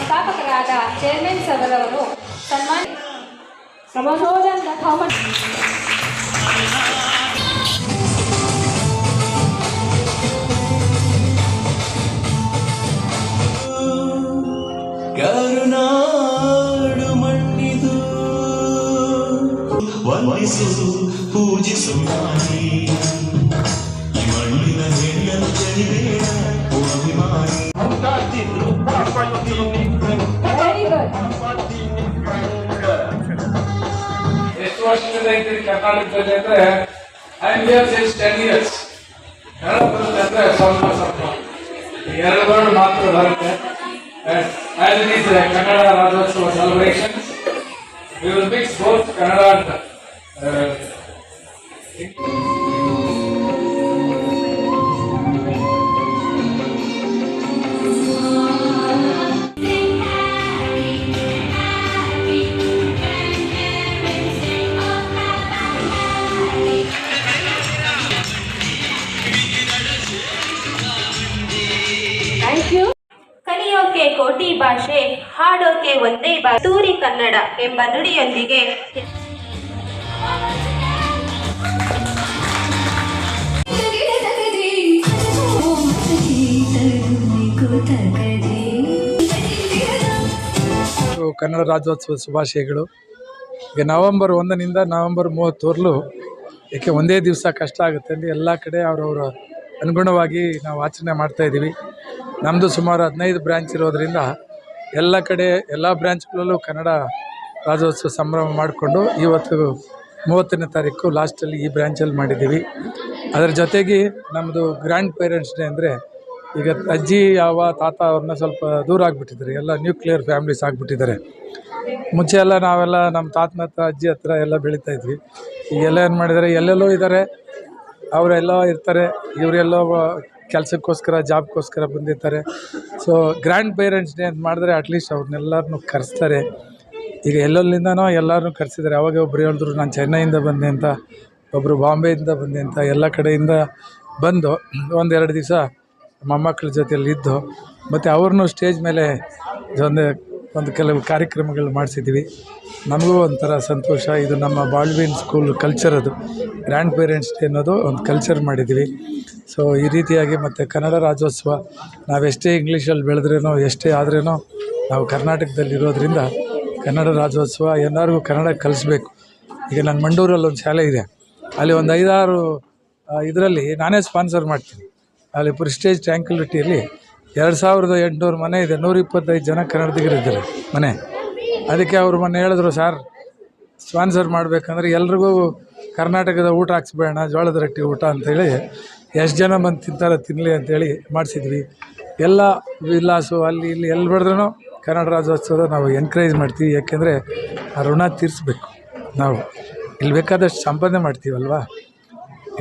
ಸ್ಥಾಪಕರಾದ chairman ಸದರವರು ಸನ್ಮಾನ ಸಮಸೋಜನ್ Thomas ಕರುನಾಡು ಮಣ್ಣಿದು ವಂದಿಸು ಪೂಜಿಸು ಮಣ್ಣಿನ ಹೆಣ್ಣನ್ನು ಜರಿಬೇಡ ಅಭಿಮಾನಿ. ಎಷ್ಟು ವರ್ಷದಿಂದ ಇದ್ದೀರಿ ಕರ್ನಾಟಕದಲ್ಲಿ ಅಂದ್ರೆ I am here since 10 years. Kannada ಬರುತ್ತೆ ಅಂದ್ರೆ ಸ್ವಲ್ಪ ಸ್ವಲ್ಪ ಎರಡು ವರ್ಡ್ ಮಾತ್ರ ಬರುತ್ತೆ. As it is Kannada Rajyotsava celebrations, we will mix both Kannada and Thank you. ಕಲಿಯೋಕೆ ಕೋಟಿ ಭಾಷೆ, ಹಾಡೋಕೆ ಒಂದೇ ಭಾಷೆ, ತೂರಿ ಕನ್ನಡ ಎಂಬ ನುಡಿಯೊಂದಿಗೆ ಕನ್ನಡ ರಾಜ್ಯೋತ್ಸವ ಶುಭಾಶಯಗಳು. ಈಗ ನವೆಂಬರ್ 1 ನವೆಂಬರ್ 30 ಏಕೆ ಒಂದೇ ದಿವಸ ಕಷ್ಟ ಆಗುತ್ತೆ ಅಂದರೆ ಎಲ್ಲ ಕಡೆ ಅವರವರ ಅನುಗುಣವಾಗಿ ನಾವು ಆಚರಣೆ ಮಾಡ್ತಾಯಿದ್ದೀವಿ. ನಮ್ಮದು ಸುಮಾರು 15 ಬ್ರ್ಯಾಂಚ್ ಇರೋದರಿಂದ ಎಲ್ಲ ಕಡೆ ಎಲ್ಲ ಬ್ರ್ಯಾಂಚ್ಗಳಲ್ಲೂ ಕನ್ನಡ ರಾಜ್ಯೋತ್ಸವ ಸಂಭ್ರಮ ಮಾಡಿಕೊಂಡು ಇವತ್ತು 30ನೇ ತಾರೀಕು ಲಾಸ್ಟಲ್ಲಿ ಈ ಬ್ರ್ಯಾಂಚಲ್ಲಿ ಮಾಡಿದ್ದೀವಿ. ಅದರ ಜೊತೆಗೆ ನಮ್ಮದು ಗ್ರ್ಯಾಂಡ್ ಪೇರೆಂಟ್ಸ್ ಡೇ ಅಂದರೆ ಈಗ ಅಜ್ಜಿ ಯಾವ ತಾತ ಅವ್ರನ್ನ ಸ್ವಲ್ಪ ದೂರ ಆಗಿಬಿಟ್ಟಿದ್ದಾರೆ, ಎಲ್ಲ ನ್ಯೂಕ್ಲಿಯರ್ ಫ್ಯಾಮ್ಲೀಸ್ ಆಗಿಬಿಟ್ಟಿದ್ದಾರೆ. ಮುಂಚೆ ಎಲ್ಲ ನಾವೆಲ್ಲ ನಮ್ಮ ತಾತನ ಹತ್ರ ಅಜ್ಜಿ ಹತ್ರ ಎಲ್ಲ ಬೆಳೀತಾಯಿದ್ವಿ. ಈಗೆಲ್ಲ ಏನು ಮಾಡಿದ್ದಾರೆ, ಎಲ್ಲೆಲ್ಲೋ ಇದ್ದಾರೆ, ಅವರೆಲ್ಲ ಇರ್ತಾರೆ, ಇವರೆಲ್ಲೋ ಕೆಲಸಕ್ಕೋಸ್ಕರ ಜಾಬ್ಗೋಸ್ಕರ ಬಂದಿರ್ತಾರೆ. ಸೊ ಗ್ರ್ಯಾಂಡ್ ಪೇರೆಂಟ್ಸ್ ಡೇ ಅಂತ ಮಾಡಿದ್ರೆ ಅಟ್ಲೀಸ್ಟ್ ಅವ್ರನ್ನೆಲ್ಲರನ್ನೂ ಕರೆಸ್ತಾರೆ. ಈಗ ಎಲ್ಲೆಲ್ಲಿಂದನೋ ಎಲ್ಲರನ್ನೂ ಕರೆಸಿದ್ದಾರೆ. ಅವಾಗ ಒಬ್ಬರು ಹೇಳಿದ್ರು ನಾನು ಚೆನ್ನೈಯಿಂದ ಬಂದೆ ಅಂತ, ಒಬ್ಬರು ಬಾಂಬೆಯಿಂದ ಬಂದೆ ಅಂತ, ಎಲ್ಲ ಕಡೆಯಿಂದ ಬಂದು ಒಂದೆರಡು ದಿವಸ ಮೊಮ್ಮಕ್ಕಳ ಜೊತೆಯಲ್ಲಿ ಇದ್ದು ಮತ್ತು ಅವ್ರನ್ನೂ ಸ್ಟೇಜ್ ಮೇಲೆ ಒಂದು ಕೆಲವು ಕಾರ್ಯಕ್ರಮಗಳು ಮಾಡಿಸಿದ್ವಿ. ನಮಗೂ ಒಂಥರ ಸಂತೋಷ. ಇದು ನಮ್ಮ ಬಾಲ್ವಿನ್ ಸ್ಕೂಲ್ ಕಲ್ಚರ್, ಅದು ಗ್ರ್ಯಾಂಡ್ ಪೇರೆಂಟ್ಸ್ ಡೇ ಅನ್ನೋದು ಒಂದು ಕಲ್ಚರ್ ಮಾಡಿದ್ವಿ. ಸೊ ಈ ರೀತಿಯಾಗಿ ಮತ್ತು ಕನ್ನಡ ರಾಜ್ಯೋತ್ಸವ ನಾವೆಷ್ಟೇ ಇಂಗ್ಲೀಷಲ್ಲಿ ಬೆಳೆದ್ರೇನೋ ಎಷ್ಟೇ ಆದ್ರೇನೋ ನಾವು ಕರ್ನಾಟಕದಲ್ಲಿರೋದ್ರಿಂದ ಕನ್ನಡ ರಾಜ್ಯೋತ್ಸವ ಎಲ್ಲರಿಗೂ ಕನ್ನಡ ಕಲಿಸ್ಬೇಕು. ಈಗ ನನ್ನ ಮಂಡೂರಲ್ಲಿ ಒಂದು ಶಾಲೆ ಇದೆ, ಅಲ್ಲಿ ಒಂದು 5-6 ಇದರಲ್ಲಿ ನಾನೇ ಸ್ಪಾನ್ಸರ್ ಮಾಡ್ತೀನಿ. ಅಲ್ಲಿ ಪ್ರೆಸ್ಟೇಜ್ ಟ್ರ್ಯಾಂಕ್ಯುಲಿಟಿಯಲ್ಲಿ 2800 ಮನೆ ಇದೆ, 125 ಜನ ಕನ್ನಡಿಗರಿದ್ದಾರೆ ಮನೆ. ಅದಕ್ಕೆ ಅವರು ಮೊನ್ನೆ ಹೇಳಿದ್ರು, ಸರ್ ಸ್ಪಾನ್ಸರ್ ಮಾಡಬೇಕಂದ್ರೆ ಎಲ್ರಿಗೂ ಕರ್ನಾಟಕದ ಊಟ ಹಾಕ್ಸ್ಬೇಡ, ಜೋಳದ ರೊಟ್ಟಿ ಊಟ ಅಂಥೇಳಿ ಎಷ್ಟು ಜನ ಬಂದು ತಿಂತಾರೆ ತಿನ್ನಲಿ ಅಂಥೇಳಿ ಮಾಡಿಸಿದ್ವಿ. ಎಲ್ಲ ವಿಲಾಸು ಅಲ್ಲಿ ಇಲ್ಲಿ ಎಲ್ಲಿ ಬೆಳೆದ್ರೂ ಕನ್ನಡ ರಾಜ್ಯೋತ್ಸವದ ನಾವು ಎನ್ಕರೇಜ್ ಮಾಡ್ತೀವಿ. ಯಾಕೆಂದರೆ ಆ ಋಣ ತೀರಿಸ್ಬೇಕು. ನಾವು ಇಲ್ಲಿ ಬೇಕಾದಷ್ಟು ಸಂಪಾದನೆ ಮಾಡ್ತೀವಲ್ವ,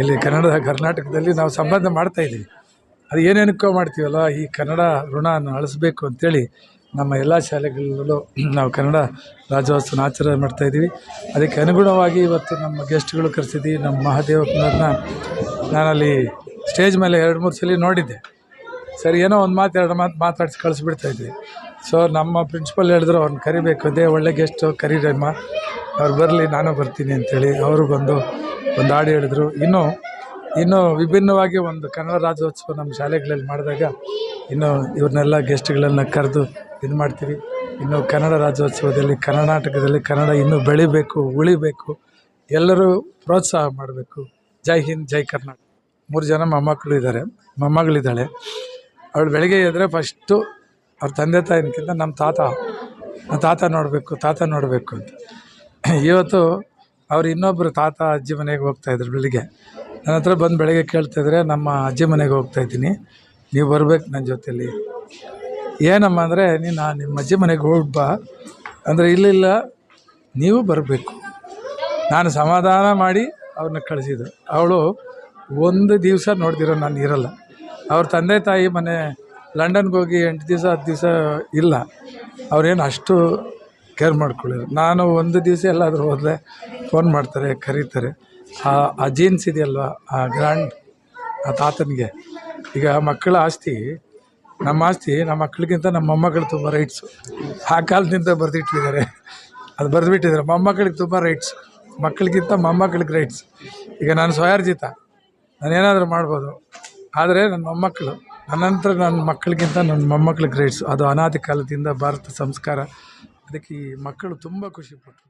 ಇಲ್ಲಿ ಕರ್ನಾಟಕದಲ್ಲಿ ನಾವು ಸಂಪಾದನೆ ಮಾಡ್ತಾಯಿದ್ದೀವಿ. ಅದು ಏನೇನಕ್ಕೋ ಮಾಡ್ತೀವಲ್ವ, ಈ ಕನ್ನಡ ಋಣನ ಅಳಿಸ್ಬೇಕು ಅಂಥೇಳಿ ನಮ್ಮ ಎಲ್ಲ ಶಾಲೆಗಳಲ್ಲೂ ನಾವು ಕನ್ನಡ ರಾಜ್ಯೋತ್ಸವನ ಆಚರಣೆ ಮಾಡ್ತಾಯಿದ್ದೀವಿ. ಅದಕ್ಕೆ ಅನುಗುಣವಾಗಿ ಇವತ್ತು ನಮ್ಮ ಗೆಸ್ಟ್ಗಳು ಕರೆಸಿದ್ದೀವಿ. ನಮ್ಮ ಮಹಾದೇವಪ್ಪನವ್ರನ್ನ ನಾನಲ್ಲಿ ಸ್ಟೇಜ್ ಮೇಲೆ 2-3 ಸಲ ನೋಡಿದ್ದೆ. ಸರಿ, ಏನೋ ಒಂದು ಮಾತು 2 ಮಾತು ಮಾತಾಡಿಸಿ ಕಳಿಸ್ಬಿಡ್ತಾಯಿದ್ವಿ. ಸೊ ನಮ್ಮ ಪ್ರಿನ್ಸಿಪಲ್ ಹೇಳಿದ್ರು, ಅವ್ರನ್ನ ಕರಿಬೇಕು, ಅದೇ ಒಳ್ಳೆ ಗೆಸ್ಟು, ಕರೀರಮ್ಮ, ಅವ್ರು ಬರಲಿ, ನಾನು ಬರ್ತೀನಿ ಅಂಥೇಳಿ ಅವರು ಬಂದು ಒಂದು ಹಾಡು ಹೇಳಿದ್ರು. ಇನ್ನೂ ವಿಭಿನ್ನವಾಗಿ ಒಂದು ಕನ್ನಡ ರಾಜ್ಯೋತ್ಸವ ನಮ್ಮ ಶಾಲೆಗಳಲ್ಲಿ ಮಾಡಿದಾಗ ಇನ್ನು ಇವ್ರನ್ನೆಲ್ಲ ಗೆಸ್ಟ್ಗಳನ್ನು ಕರೆದು ಇದು ಮಾಡ್ತೀವಿ. ಇನ್ನು ಕನ್ನಡ ರಾಜ್ಯೋತ್ಸವದಲ್ಲಿ ಕರ್ನಾಟಕದಲ್ಲಿ ಕನ್ನಡ ಇನ್ನೂ ಬೆಳಿಬೇಕು, ಉಳಿಬೇಕು, ಎಲ್ಲರೂ ಪ್ರೋತ್ಸಾಹ ಮಾಡಬೇಕು. ಜೈ ಹಿಂದ್, ಜೈ ಕರ್ನಾಟಕ. 3 ಜನ ಮೊಮ್ಮಗಳಿದ್ದಾಳೆ. ಅವಳು ಬೆಳಗ್ಗೆ ಎದ್ದರೆ ಫಸ್ಟು ಅವ್ರ ತಂದೆ ತಾಯಿನಕ್ಕಿಂತ ನಮ್ಮ ತಾತ ನೋಡಬೇಕು ಅಂತ. ಇವತ್ತು ಅವ್ರು ಇನ್ನೊಬ್ಬರು ತಾತ ಅಜ್ಜಿ ಮನೆಗೆ ಹೋಗ್ತಾಯಿದ್ರು. ಬೆಳಿಗ್ಗೆ ನನ್ನ ಹತ್ರ ಬಂದು ಬೆಳಗ್ಗೆ ಕೇಳ್ತಾಯಿದ್ರೆ, ನಮ್ಮ ಅಜ್ಜಿ ಮನೆಗೆ ಹೋಗ್ತಾಯಿದ್ದೀನಿ, ನೀವು ಬರಬೇಕು ನನ್ನ ಜೊತೆಯಲ್ಲಿ. ಏನಮ್ಮ ಅಂದರೆ, ನಿಮ್ಮ ಅಜ್ಜಿ ಮನೆಗೆ ಹೋಗ್ಬಾ ಅಂದರೆ, ಇಲ್ಲ ನೀವು ಬರಬೇಕು. ನಾನು ಸಮಾಧಾನ ಮಾಡಿ ಅವ್ರನ್ನ ಕಳಿಸಿದ್ದು. ಅವಳು ಒಂದು ದಿವಸ ನೋಡ್ದಿರೋ ನಾನು ಇರಲ್ಲ. ಅವ್ರ ತಂದೆ ತಾಯಿ ಮನೆ ಲಂಡನ್ಗೆ ಹೋಗಿ 8 ದಿವಸ 10 ದಿವಸ ಇಲ್ಲ, ಅವ್ರೇನು ಅಷ್ಟು ಕೇರ್ ಮಾಡ್ಕೊಳ್ಳಿದ್ರು. ನಾನು ಒಂದು ದಿವಸ ಎಲ್ಲಾದರೂ ಹೋದರೆ ಫೋನ್ ಮಾಡ್ತಾರೆ, ಕರೀತಾರೆ. ಆ ಜೀನ್ಸ್ ಇದೆಯಲ್ವ, ಆ ತಾತನಿಗೆ ಈಗ ಮಕ್ಕಳ ಆಸ್ತಿ ನಮ್ಮ ಆಸ್ತಿ ನಮ್ಮ ಮಕ್ಕಳಿಗಿಂತ ನಮ್ಮ ಮೊಮ್ಮಕ್ಕಳು ತುಂಬ ರೈಟ್ಸು. ಆ ಕಾಲದಿಂದ ಬರೆದಿಟ್ಟಿದ್ದಾರೆ, ಅದು ಬರೆದುಬಿಟ್ಟಿದ್ದಾರೆ. ಮೊಮ್ಮಕ್ಕಳಿಗೆ ತುಂಬ ರೈಟ್ಸ್, ಮಕ್ಕಳಿಗಿಂತ ಮೊಮ್ಮಕ್ಕಳಿಗೆ ರೈಟ್ಸ್. ಈಗ ನಾನು ಸ್ವಯಾರ್ಜಿತ, ನಾನೇನಾದರೂ ಮಾಡ್ಬೋದು, ಆದರೆ ನನ್ನ ಮೊಮ್ಮಕ್ಕಳು, ನನ್ನಂತರ ನನ್ನ ಮಕ್ಕಳಿಗಿಂತ ನನ್ನ ಮೊಮ್ಮಕ್ಕಳಿಗೆ ರೈಟ್ಸು. ಅದು ಅನಾದಿ ಕಾಲದಿಂದ ಭಾರತ ಸಂಸ್ಕಾರ. ಅದಕ್ಕೆ ಈ ಮಕ್ಕಳು ತುಂಬ ಖುಷಿಪಟ್ಟರು.